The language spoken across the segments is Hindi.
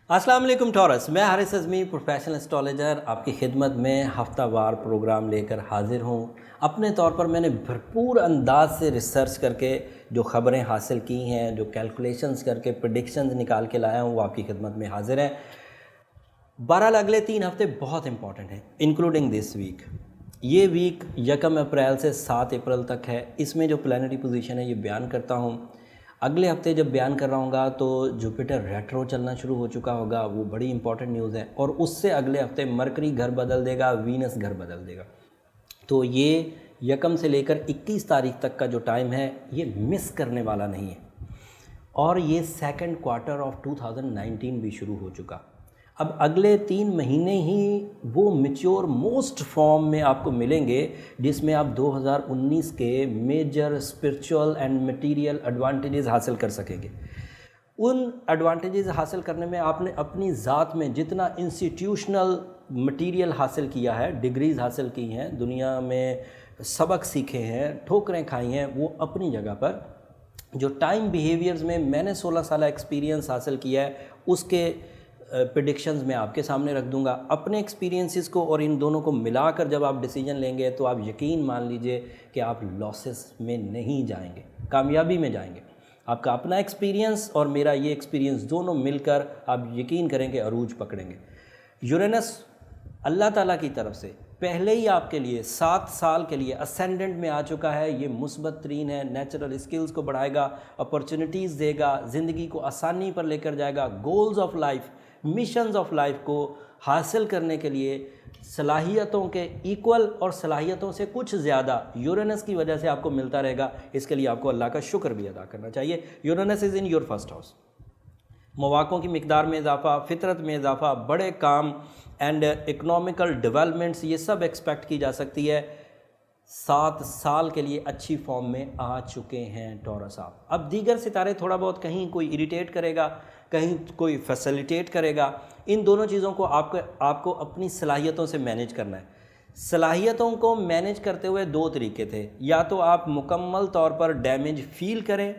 अस्सलाम वालेकुम टॉरस। मैं हारिस अज़मी प्रोफेशनल एस्ट्रोलॉजर आपकी खिदमत में हफ्तावार प्रोग्राम लेकर हाजिर हूँ। अपने तौर पर मैंने भरपूर अंदाज से रिसर्च करके जो ख़बरें हासिल की हैं, जो कैलकुलेशंस करके प्रेडिक्शंस निकाल के लाया हूँ, वो आपकी खिदमत में हाजिर हैं। बहरहाल अगले 3 हफ्ते बहुत इंपॉर्टेंट हैं, इंक्लूडिंग दिस वीक। ये वीक 1 अप्रैल से 7 अप्रैल तक है। इसमें जो प्लानिटरी पोजीशन है ये बयान करता हूँ। अगले हफ्ते जब बयान कर रहा हूँगा तो जुपिटर रेट्रो चलना शुरू हो चुका होगा, वो बड़ी इंपॉर्टेंट न्यूज़ है। और उससे अगले हफ्ते मरकरी घर बदल देगा, वीनस घर बदल देगा। तो ये 1 से लेकर 21 तारीख तक का जो टाइम है ये मिस करने वाला नहीं है। और ये सेकंड क्वार्टर ऑफ 2019 भी शुरू हो चुका। अब अगले 3 महीने ही वो मैच्योर मोस्ट फॉर्म में आपको मिलेंगे जिसमें आप 2019 के major spiritual and material advantages हासिल कर सकेंगे। उन एडवांटेजेस हासिल करने में आपने अपनी ज़ात में जितना इंस्टीट्यूशनल मटेरियल हासिल किया है, डिग्रीज़ हासिल की हैं, दुनिया में सबक सीखे हैं, ठोकरें खाई हैं, वो अपनी जगह पर जो टाइम बिहेवियर्स में मैंने 16 साल एक्सपीरियंस हासिल किया है उसके प्रेडिक्शंस मैं आपके सामने रख दूंगा। अपने एक्सपीरियंसेस को और इन दोनों को मिलाकर जब आप डिसीजन लेंगे तो आप यकीन मान लीजिए कि आप लॉसेस में नहीं जाएंगे, कामयाबी में जाएंगे। आपका अपना एक्सपीरियंस और मेरा ये एक्सपीरियंस दोनों मिलकर आप यकीन करेंगे अरूज पकड़ेंगे। यूरेनस अल्लाह ताला की तरफ से पहले ही आपके लिए 7 साल के लिए असेंडेंट में आ चुका है। ये मुस्बत तरीन है, नेचुरल स्किल्स को बढ़ाएगा, अपॉर्चुनिटीज़ देगा, ज़िंदगी को आसानी पर लेकर जाएगा, goals of life, missions of life को हासिल करने के लिए सलाहियतों के इक्वल और सलाहियतों से कुछ ज़्यादा यूरेनस की वजह से आपको मिलता रहेगा। इसके लिए आपको अल्लाह का शुक्र भी अदा करना चाहिए। Uranus is in your first house. मवाक़ों की मिक़दार में इजाफ़ा, फितरत में इजाफ़ा, बड़े काम एंड इकनॉमिकल डेवलपमेंट्स ये सब एक्सपेक्ट की जा सकती है। 7 साल के लिए अच्छी फॉर्म में आ चुके हैं टॉरस आप। अब दीगर सितारे थोड़ा बहुत कहीं कोई इरिटेट करेगा, कहीं कोई फैसिलिटेट करेगा। इन दोनों चीज़ों को आपको अपनी सलाहियतों से मैनेज करना है। सलाहियतों को मैनेज करते हुए 2 तरीके थे, या तो आप मुकम्मल तौर पर डैमेज फील करें,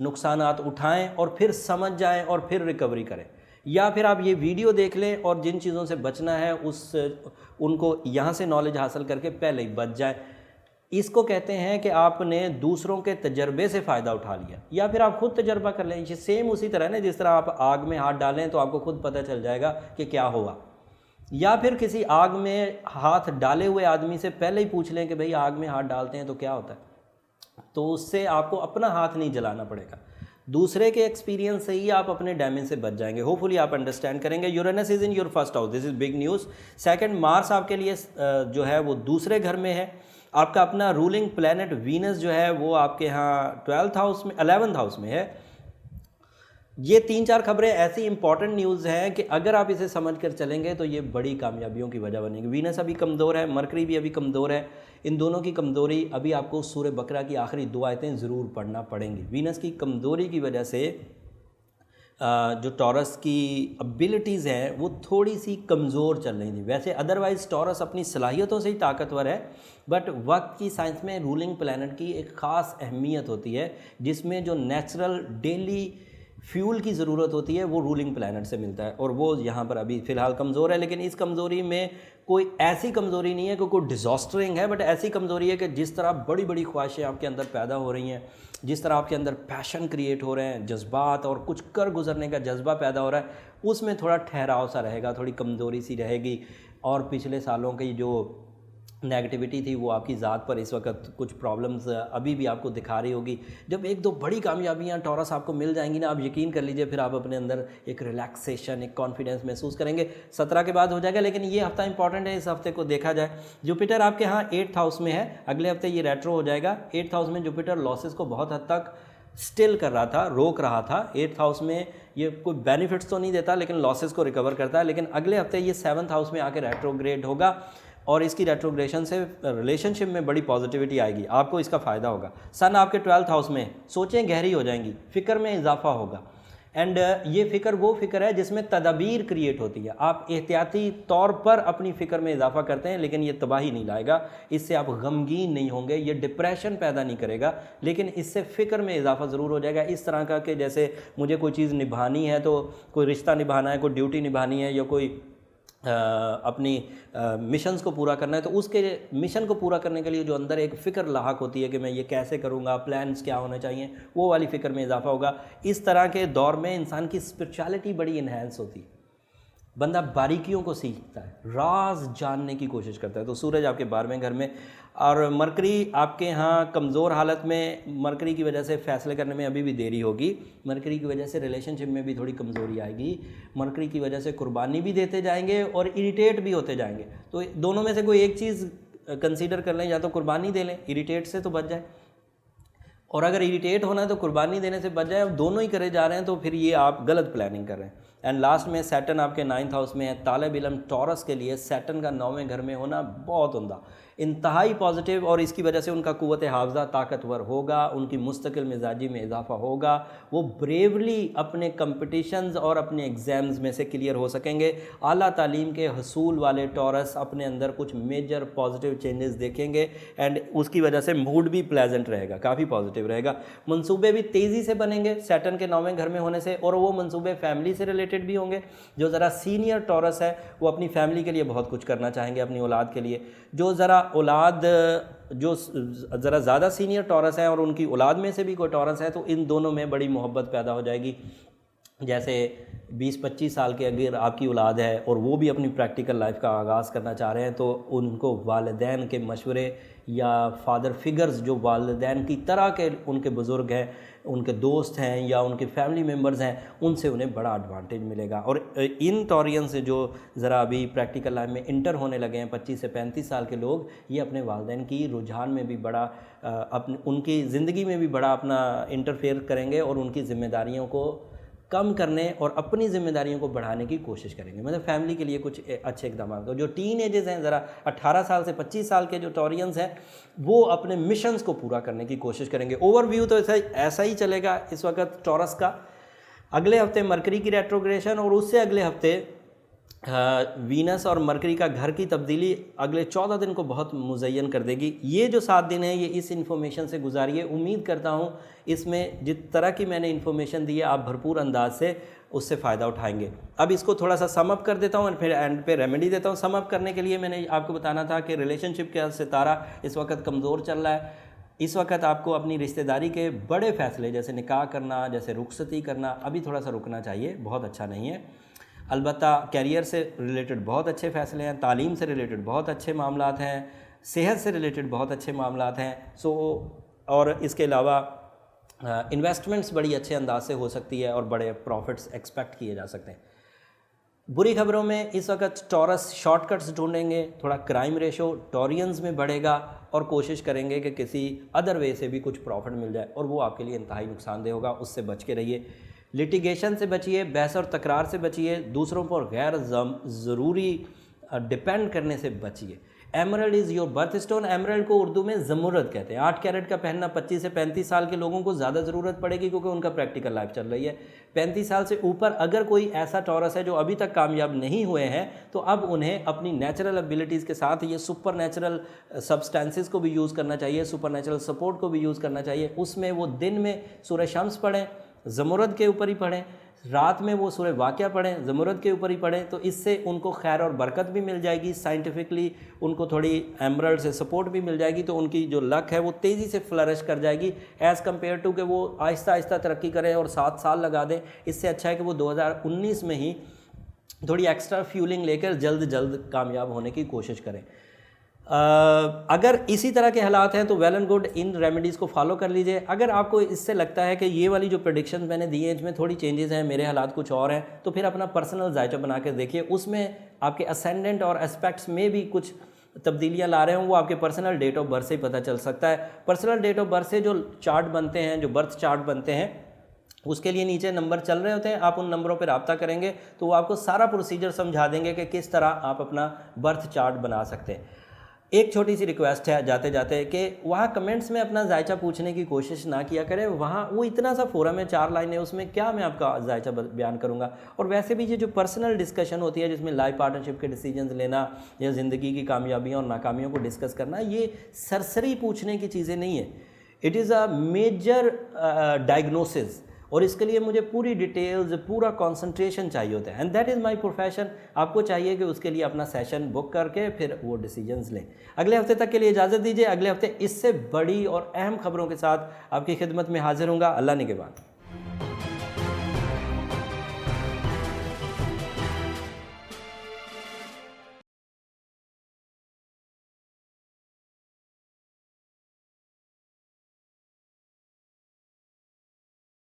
नुकसानात उठाएं और फिर समझ जाएं और फिर रिकवरी करें, या फिर आप ये वीडियो देख लें और जिन चीज़ों से बचना है उनको यहाँ से नॉलेज हासिल करके पहले ही बच जाएं। इसको कहते हैं कि आपने दूसरों के तजर्बे से फ़ायदा उठा लिया, या फिर आप खुद तजर्बा कर लें। ये सेम उसी तरह है ना, जिस तरह आप आग में हाथ डालें तो आपको खुद पता चल जाएगा कि क्या हुआ, या फिर किसी आग में हाथ डाले हुए आदमी से पहले ही पूछ लें कि भाई आग में हाथ डालते हैं तो क्या होता है, तो उससे आपको अपना हाथ नहीं जलाना पड़ेगा। दूसरे के एक्सपीरियंस से ही आप अपने डैमेज से बच जाएंगे। होपफुली आप अंडरस्टैंड करेंगे। Uranus is in your first house, this is big news. Second, Mars आपके लिए जो है वो दूसरे घर में है। आपका अपना रूलिंग प्लैनेट वीनस जो है वो आपके यहाँ 12th हाउस में, 11th हाउस में है। ये 3-4 खबरें ऐसी इंपॉर्टेंट न्यूज़ हैं कि अगर आप इसे समझ कर चलेंगे तो ये बड़ी कामयाबियों की वजह बनेगी। वीनस अभी कमज़ोर है, मरकरी भी अभी कमज़ोर है। इन दोनों की कमज़ोरी अभी आपको सूरह बकरा की आखिरी 2 आयतें ज़रूर पढ़ना पड़ेंगी। वीनस की कमज़ोरी की वजह से जो टॉरस की एबिलिटीज़ हैं वो थोड़ी सी कमज़ोर चल रही थी। वैसे अदरवाइज़ टॉरस अपनी सलाहियतों से ही ताकतवर है, बट वक्त की साइंस में रूलिंग प्लैनेट की एक ख़ास अहमियत होती है, जिसमें जो नेचुरल डेली फ्यूल की ज़रूरत होती है वो रूलिंग प्लैनेट से मिलता है, और वो यहाँ पर अभी फ़िलहाल कमज़ोर है। लेकिन इस कमज़ोरी में कोई ऐसी कमज़ोरी नहीं है कि कोई डिज़ास्टरिंग है, बट ऐसी कमज़ोरी है कि जिस तरह बड़ी बड़ी ख्वाहिशें आपके अंदर पैदा हो रही हैं, जिस तरह आपके अंदर पैशन क्रिएट हो रहे हैं, जज्बात और कुछ कर गुजरने का जज्बा पैदा हो रहा है, उसमें थोड़ा ठहराव सा रहेगा, थोड़ी कमज़ोरी सी रहेगी। और पिछले सालों की जो नेगेटिविटी थी वो आपकी ज़ात पर इस वक्त कुछ प्रॉब्लम्स अभी भी आपको दिखा रही होगी। जब 1-2 बड़ी कामयाबियां टॉरस आपको मिल जाएंगी ना, आप यकीन कर लीजिए फिर आप अपने अंदर एक रिलैक्सेशन, एक कॉन्फिडेंस महसूस करेंगे। 17 के बाद हो जाएगा, लेकिन ये हफ्ता इंपॉर्टेंट है, इस हफ्ते को देखा जाए। जुपिटर आपके यहाँ 8th हाउस में है, अगले हफ्ते ये रेट्रो हो जाएगा। 8th हाउस में जुपिटर लॉसेस को बहुत हद तक स्टिल कर रहा था, रोक रहा था। 8th हाउस में ये कोई बेनिफिट्स तो नहीं देता लेकिन लॉसेस को रिकवर करता है। लेकिन अगले हफ्ते ये 7th हाउस में आके रेट्रोग्रेड होगा और इसकी रेट्रोग्रेशन से रिलेशनशिप में बड़ी पॉजिटिविटी आएगी, आपको इसका फ़ायदा होगा। सन आपके 12th हाउस में, सोचें गहरी हो जाएंगी, फ़िक्र में इजाफा होगा। एंड ये फ़िक्र वो फ़िक्र है जिसमें तदाबीर क्रिएट होती है। आप एहतियाती तौर पर अपनी फ़िक्र में इजाफा करते हैं, लेकिन ये तबाही नहीं लाएगा, इससे आप गमगीन नहीं होंगे, ये डिप्रेशन पैदा नहीं करेगा, लेकिन इससे फ़िक्र में इजाफा ज़रूर हो जाएगा। इस तरह का कि जैसे मुझे कोई चीज़ निभानी है, तो कोई रिश्ता निभाना है, कोई ड्यूटी निभानी है, या कोई अपनी मिशंस को पूरा करना है, तो उसके मिशन को पूरा करने के लिए जो अंदर एक फ़िक्र लाहक होती है कि मैं ये कैसे करूँगा, प्लान्स क्या होने चाहिए, वो वाली फ़िक्र में इजाफा होगा। इस तरह के दौर में इंसान की स्पिरिचुअलिटी बड़ी इन्हेंस होती है, बंदा बारीकियों को सीखता है, राज जानने की कोशिश करता है। तो सूरज आपके 12वें घर में और मरकरी आपके यहाँ कमज़ोर हालत में, मरकरी की वजह से फ़ैसले करने में अभी भी देरी होगी, मरकरी की वजह से रिलेशनशिप में भी थोड़ी कमज़ोरी आएगी, मरकरी की वजह से कुर्बानी भी देते जाएंगे और इरिटेट भी होते जाएंगे। तो दोनों में से कोई एक चीज़ कंसीडर कर लें, या तो कुर्बानी दे लें, इरिटेट से तो बच जाए, और अगर इरिटेट होना है तो कुर्बानी देने से बच जाए। अब दोनों ही करे जा रहे हैं तो फिर ये आप गलत प्लानिंग कर रहे हैं। एंड लास्ट में सैटर्न आपके 9th हाउस में है। तालिब इल्म टॉरस के लिए सैटर्न का 9वें घर में होना बहुत उम्दा, इंतहाई पॉजिटिव, और इसकी वजह से उनका कुव्वत हाफ़ज़ा ताकतवर होगा, उनकी मुस्तकिल मिजाजी में इजाफा होगा, वो ब्रेवली अपने कंपटिशन्स और अपने एग्ज़ाम्स में से क्लियर हो सकेंगे। आला तालीम के हसूल वाले टॉरस अपने अंदर कुछ मेजर पॉजिटिव चेंजेस देखेंगे, एंड उसकी वजह से मूड भी प्लेजेंट रहेगा, काफ़ी पॉजिटिव रहेगा। मंसूबे भी तेज़ी से बनेंगे सैटर्न के 9वें घर में होने से, और वो मंसूबे फैमिली से रिलेटेड भी होंगे। जो ज़रा सीनियर टॉरस है वो अपनी फैमिली के लिए बहुत कुछ करना चाहेंगे, अपनी औलाद के लिए। जो ज़रा औलाद जो ज़रा ज़्यादा सीनियर टॉरस है और उनकी औलाद में से भी कोई टॉरस है, तो इन दोनों में बड़ी मोहब्बत पैदा हो जाएगी। जैसे 20-25 साल के अगर आपकी औलाद है और वो भी अपनी प्रैक्टिकल लाइफ का आगाज़ करना चाह रहे हैं, तो उनको वालिदैन के मशवरे या फादर फिगर्स जो वालिदैन की तरह के उनके बुज़ुर्ग हैं, उनके दोस्त हैं या उनके फैमिली मेम्बर्स हैं, उनसे उन्हें बड़ा एडवांटेज मिलेगा। और इन टॉरियन से जो ज़रा अभी प्रैक्टिकल लाइफ में इंटर होने लगे हैं 25 से 35 साल के लोग, ये अपने वालिदैन की रुझान में भी बड़ा अपने उनकी ज़िंदगी में भी बड़ा अपना इंटरफेयर करेंगे और उनकी ज़िम्मेदारियों को कम करने और अपनी ज़िम्मेदारियों को बढ़ाने की कोशिश करेंगे। मतलब फैमिली के लिए कुछ अच्छे इकदाम। तो जो टीन एजेस हैं, ज़रा 18 साल से 25 साल के जो टॉरियंस हैं, वो अपने मिशंस को पूरा करने की कोशिश करेंगे। ओवरव्यू तो ऐसा ही चलेगा इस वक्त टॉरस का। अगले हफ्ते मरकरी की रेट्रोग्रेशन, और उससे अगले हफ्ते वीनस और मरकरी का घर की तब्दीली अगले 14 दिन को बहुत मुज़य्यन कर देगी। ये जो 7 दिन है, ये इस इन्फॉर्मेशन से गुजारिए। उम्मीद करता हूँ इसमें जिस तरह की मैंने इन्फॉर्मेशन दी है, आप भरपूर अंदाज से उससे फ़ायदा उठाएंगे। अब इसको थोड़ा सा सम अप कर देता हूँ और फिर एंड पे रेमेडी देता हूँ। सम अप करने के लिए मैंने आपको बताना था कि रिलेशनशिप का सितारा इस वक्त कमज़ोर चल रहा है। इस वक्त आपको अपनी रिश्तेदारी के बड़े फ़ैसले, जैसे निकाह करना, जैसे रुखसती करना, अभी थोड़ा सा रुकना चाहिए, बहुत अच्छा नहीं है। अलबत्ता कैरियर से रिलेटेड बहुत अच्छे फ़ैसले हैं, तालीम से रिलेटेड बहुत अच्छे मामलात हैं, सेहत से रिलेटेड बहुत अच्छे मामलात हैं। और इसके अलावा इन्वेस्टमेंट्स बड़ी अच्छे अंदाज से हो सकती है और बड़े प्रॉफिट्स एक्सपेक्ट किए जा सकते हैं। बुरी खबरों में इस वक्त टॉरस शॉर्टकट्स ढूंढेंगे, थोड़ा क्राइम रेशो टॉरियंस में बढ़ेगा और कोशिश करेंगे कि किसी अदर वे से भी कुछ प्रॉफिट मिल जाए, और वो आपके लिए इंतहाई नुकसानदेह होगा, उससे बच के रहिए। लिटिगेशन से बचिए, बहस और तकरार से बचिए, दूसरों पर गैर ज़रूरी डिपेंड करने से बचिए। Emerald is your birth stone. Emerald को उर्दू में ज़मुरद कहते हैं। 8 कैरेट का पहनना 25 से 35 साल के लोगों को ज़्यादा ज़रूरत पड़ेगी, क्योंकि उनका प्रैक्टिकल लाइफ चल रही है। 35 साल से ऊपर अगर कोई ऐसा टॉरस है जो अभी तक कामयाब नहीं हुए हैं, तो अब उन्हें अपनी नेचुरल एबिलिटीज़ के साथ ये सुपर नेचुरल सब्सटेंसेस को भी यूज़ करना चाहिए, सुपर नेचुरल सपोर्ट को भी यूज़ करना चाहिए। उसमें वो दिन में सूरह शम्स पढ़ें, ज़मुरद के ऊपर ही पढ़ें, रात में वो सूरह वाक़िया पढ़ें, ज़मुरद के ऊपर ही पढ़ें, तो इससे उनको खैर और बरकत भी मिल जाएगी। साइंटिफिकली उनको थोड़ी एमरल्ड से सपोर्ट भी मिल जाएगी, तो उनकी जो लक है वो तेज़ी से फ्लरिश कर जाएगी एज़ कम्पेयर टू कि वो आहिस्ता आहिस्ता तरक्की करें और 7 साल लगा दें। इससे अच्छा है कि वो 2019 में ही थोड़ी एक्स्ट्रा फ्यूलिंग लेकर जल्द कामयाब होने की कोशिश करें। अगर इसी तरह के हालात हैं तो well and good, in remedies को फॉलो कर लीजिए। अगर आपको इससे लगता है कि ये वाली जो प्रेडिक्शन मैंने दी है इसमें थोड़ी चेंजेस हैं, मेरे हालात कुछ और हैं, तो फिर अपना पर्सनल जायचा बना कर देखिए। उसमें आपके असेंडेंट और एस्पेक्ट्स में भी कुछ तब्दीलियां ला रहे हों, वो आपके पर्सनल डेट ऑफ बर्थ से ही पता चल सकता है। पर्सनल डेट ऑफ बर्थ से जो चार्ट बनते हैं, जो बर्थ चार्ट बनते हैं, उसके लिए नीचे नंबर चल रहे होते हैं। आप उन नंबरों पर रब्ता करेंगे तो वो आपको सारा प्रोसीजर समझा देंगे कि किस तरह आप अपना बर्थ चार्ट बना सकते हैं। एक छोटी सी रिक्वेस्ट है जाते जाते कि वहाँ कमेंट्स में अपना जायचा पूछने की कोशिश ना किया करें। वहाँ वो इतना सा फोरम है, 4 लाइनें, उसमें क्या मैं आपका जायचा बयान करूँगा। और वैसे भी ये जो पर्सनल डिस्कशन होती है जिसमें लाइफ पार्टनरशिप के डिसीजंस लेना या ज़िंदगी की कामयाबियों और नाकामियों को डिस्कस करना, ये सरसरी पूछने की चीज़ें नहीं है। It is a major diagnosis, और इसके लिए मुझे पूरी डिटेल्स, पूरा कंसंट्रेशन चाहिए होता है। And that is my profession. आपको चाहिए कि उसके लिए अपना सेशन बुक करके फिर वो डिसीजंस लें। अगले हफ्ते तक के लिए इजाज़त दीजिए। अगले हफ्ते इससे बड़ी और अहम खबरों के साथ आपकी खिदमत में हाजिर होऊंगा। अल्लाह ने के बाद।